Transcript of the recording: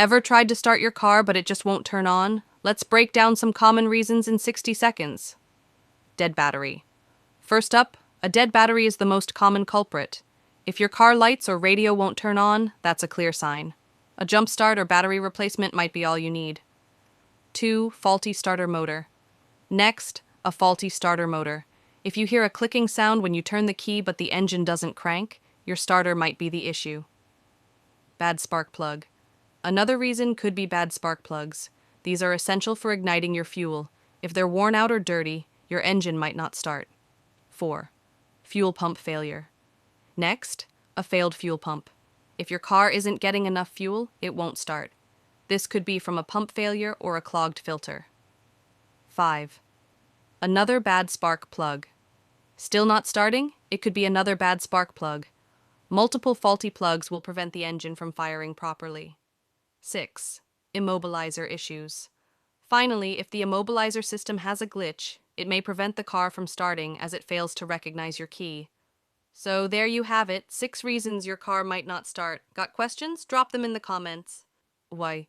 Ever tried to start your car but it just won't turn on? Let's break down some common reasons in 60 seconds. Dead battery. First up, a dead battery is the most common culprit. If your car lights or radio won't turn on, that's a clear sign. A jump start or battery replacement might be all you need. 2. Faulty starter motor. Next, a faulty starter motor. If you hear a clicking sound when you turn the key but the engine doesn't crank, your starter might be the issue. Bad spark plug. Another reason could be bad spark plugs. These are essential for igniting your fuel. If they're worn out or dirty, your engine might not start. 4. Fuel pump failure. Next, a failed fuel pump. If your car isn't getting enough fuel, it won't start. This could be from a pump failure or a clogged filter. 5. Another bad spark plug. Still not starting? It could be another bad spark plug. Multiple faulty plugs will prevent the engine from firing properly. 6. Immobilizer issues. Finally, if the immobilizer system has a glitch, it may prevent the car from starting as it fails to recognize your key. So there you have it, 6 reasons your car might not start. Got questions? Drop them in the comments. Why,